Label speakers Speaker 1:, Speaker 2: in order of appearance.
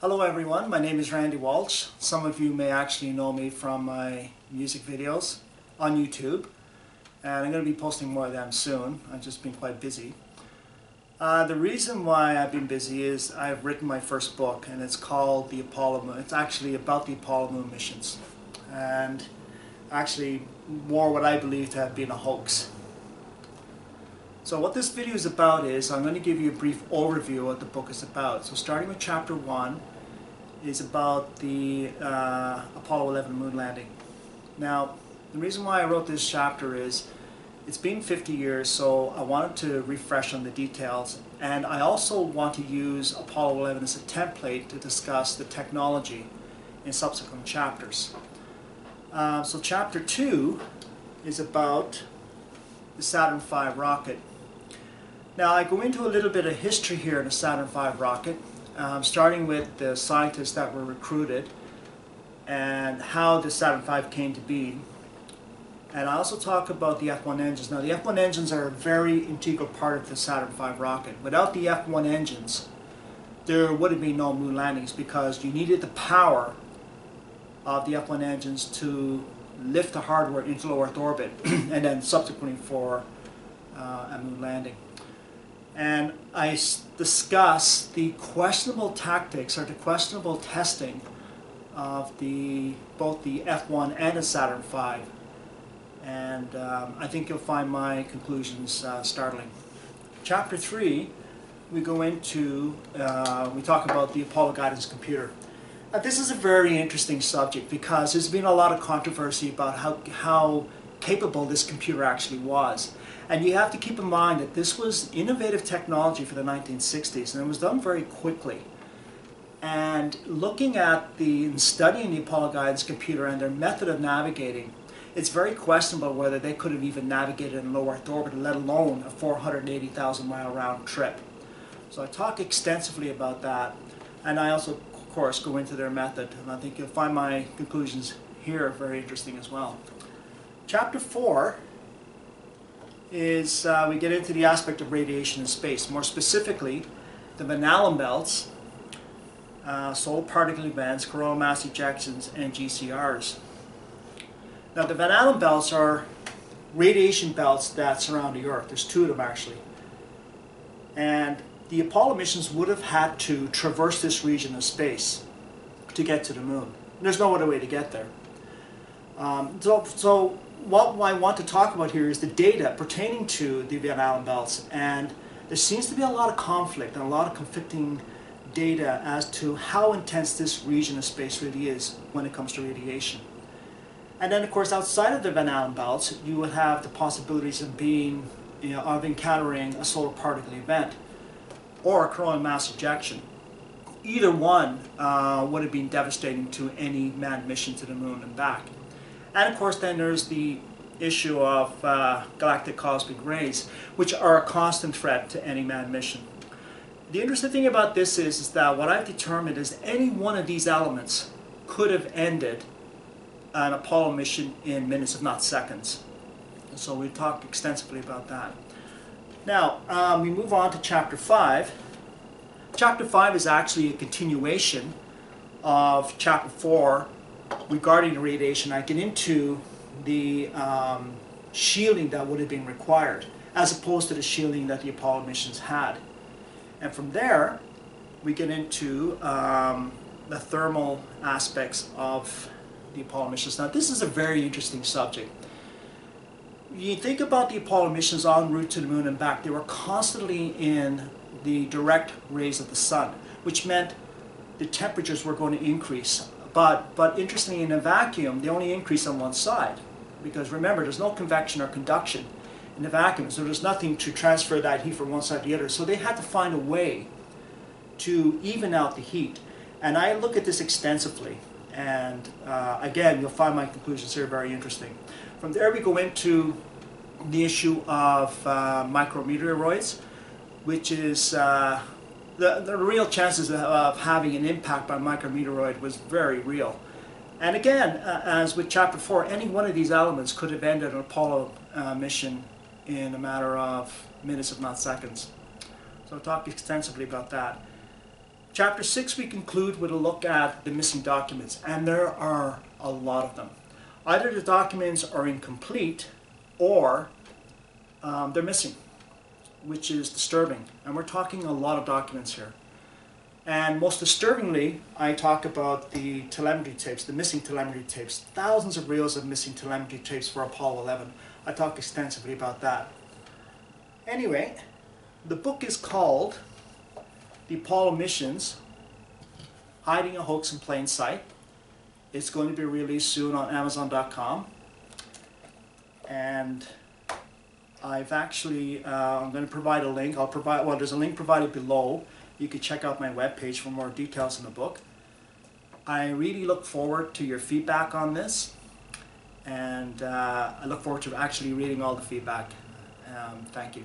Speaker 1: Hello everyone, my name is Randy Walsh. Some of you may actually know me from my music videos on YouTube, and I'm going to be posting more of them soon. I've just been quite busy. The reason why I've been busy is I've written my first book, and it's called The Apollo Moon. It's actually about the Apollo Moon missions, and actually more what I believe to have been a hoax. So what this video is about is I'm going to give you a brief overview of what the book is about. So starting with chapter 1 is about the Apollo 11 moon landing. Now the reason why I wrote this chapter is it's been 50 years, so I wanted to refresh on the details, and I also want to use Apollo 11 as a template to discuss the technology in subsequent chapters. So chapter 2 is about the Saturn V rocket. Now I go into a little bit of history here in the Saturn V rocket, starting with the scientists that were recruited and how the Saturn V came to be. And I also talk about the F1 engines. Now the F1 engines are a very integral part of the Saturn V rocket. Without the F1 engines, there would have been no moon landings, because you needed the power of the F1 engines to lift the hardware into low Earth orbit and then subsequently for a moon landing. And I discuss the questionable tactics or the questionable testing of both the F1 and the Saturn V. And I think you'll find my conclusions startling. Chapter 3, we go into, we talk about the Apollo guidance computer. Now, this is a very interesting subject because there's been a lot of controversy about how capable this computer actually was. And you have to keep in mind that this was innovative technology for the 1960s, and it was done very quickly. And looking at and studying the Apollo guidance computer and their method of navigating, it's very questionable whether they could have even navigated in low Earth orbit, let alone a 480,000 mile round trip. So I talk extensively about that, and I also, of course, go into their method, and I think you'll find my conclusions here very interesting as well. Chapter 4 is we get into the aspect of radiation in space, more specifically the Van Allen belts, solar particle events, coronal mass ejections, and GCRs. Now the Van Allen belts are radiation belts that surround the Earth. There's 2 of them actually. And the Apollo missions would have had to traverse this region of space to get to the moon. There's no other way to get there. So what I want to talk about here is the data pertaining to the Van Allen belts, and there seems to be a lot of conflict and a lot of conflicting data as to how intense this region of space really is when it comes to radiation. And then of course outside of the Van Allen belts you would have the possibilities of encountering a solar particle event or a coronal mass ejection. Either one would have been devastating to any manned mission to the moon and back. And of course then there's the issue of Galactic Cosmic Rays, which are a constant threat to any manned mission. The interesting thing about this is that what I've determined is any one of these elements could have ended an Apollo mission in minutes, if not seconds. So we talked extensively about that. Now we move on to Chapter 5. Chapter 5 is actually a continuation of Chapter 4 regarding the radiation. I get into the shielding that would have been required as opposed to the shielding that the Apollo missions had. And from there we get into the thermal aspects of the Apollo missions. Now this is a very interesting subject. You think about the Apollo missions en route to the moon and back, they were constantly in the direct rays of the sun, which meant the temperatures were going to increase. But interestingly, in a vacuum, they only increase on one side. Because remember, there's no convection or conduction in a vacuum, so there's nothing to transfer that heat from one side to the other. So they had to find a way to even out the heat. And I look at this extensively. And again, you'll find my conclusions here very interesting. From there we go into the issue of micrometeoroids, which is the real chances of having an impact by micrometeoroid was very real. And again, as with Chapter 4, any one of these elements could have ended an Apollo mission in a matter of minutes, if not seconds. So I talked extensively about that. Chapter 6 we conclude with a look at the missing documents, and there are a lot of them. Either the documents are incomplete or they're missing, which is disturbing. And we're talking a lot of documents here. And most disturbingly, I talk about the telemetry tapes, the missing telemetry tapes. Thousands of reels of missing telemetry tapes for Apollo 11. I talk extensively about that. Anyway, the book is called The Apollo Missions, Hiding a Hoax in Plain Sight. It's going to be released soon on Amazon.com. And I've actually, I'm going to provide a link. Well, there's a link provided below. You can check out my webpage for more details in the book. I really look forward to your feedback on this. And I look forward to actually reading all the feedback. Thank you.